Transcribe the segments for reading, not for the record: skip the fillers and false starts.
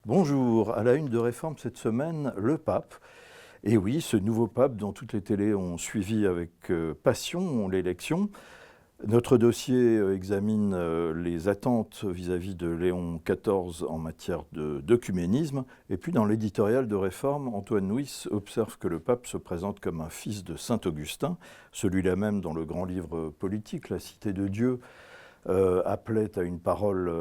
Bonjour, à la une de Réforme cette semaine, le pape. Et oui, ce nouveau pape dont toutes les télés ont suivi avec passion l'élection. Notre dossier examine les attentes vis-à-vis de Léon XIV en matière d'œcuménisme. Et puis dans l'éditorial de Réforme, Antoine Nuis observe que le pape se présente comme un fils de saint Augustin, celui-là même dans le grand livre politique, La Cité de Dieu, appelait à une parole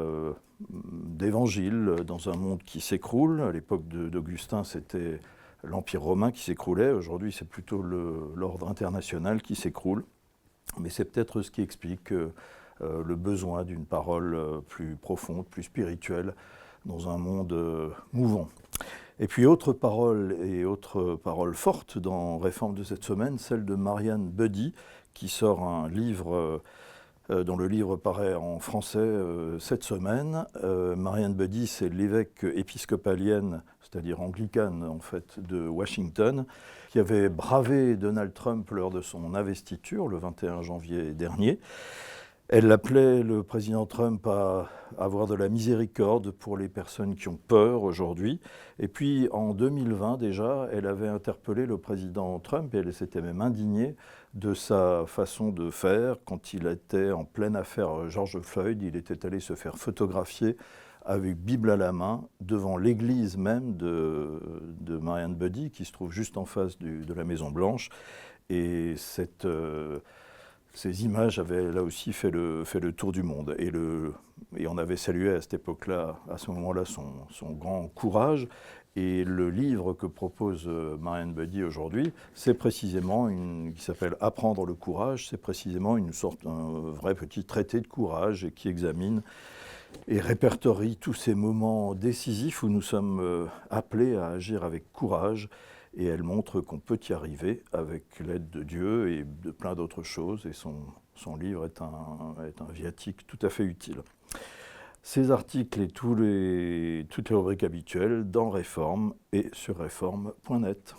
d'évangile dans un monde qui s'écroule. À l'époque d'Augustin, c'était l'Empire romain qui s'écroulait. Aujourd'hui, c'est plutôt l'ordre international qui s'écroule. Mais c'est peut-être ce qui explique le besoin d'une parole plus profonde, plus spirituelle, dans un monde mouvant. Et puis autre parole forte dans Réforme de cette semaine, celle de Marianne Buddy, qui sort un livre dont le livre paraît en français cette semaine. Marianne Buddy, c'est l'évêque épiscopalienne, c'est-à-dire anglicane en fait, de Washington, qui avait bravé Donald Trump lors de son investiture le 21 janvier dernier. Elle appelait le président Trump à avoir de la miséricorde pour les personnes qui ont peur aujourd'hui. Et puis en 2020 déjà, elle avait interpellé le président Trump et elle s'était même indignée de sa façon de faire. Quand il était en pleine affaire George Floyd, il était allé se faire photographier avec Bible à la main devant l'église même de Marianne Buddy, qui se trouve juste en face de la Maison Blanche. Et ces images avaient là aussi fait le tour du monde. Et on avait salué à cette époque-là, à ce moment-là, son grand courage. Et le livre que propose Marianne Buddy aujourd'hui, c'est précisément qui s'appelle Apprendre le courage. C'est précisément une sorte d'un vrai petit traité de courage et qui examine et répertorie tous ces moments décisifs où nous sommes appelés à agir avec courage. Et elle montre qu'on peut y arriver avec l'aide de Dieu et de plein d'autres choses. Et son livre est un viatique tout à fait utile. Ces articles et toutes les rubriques habituelles dans Réforme et sur réforme.net.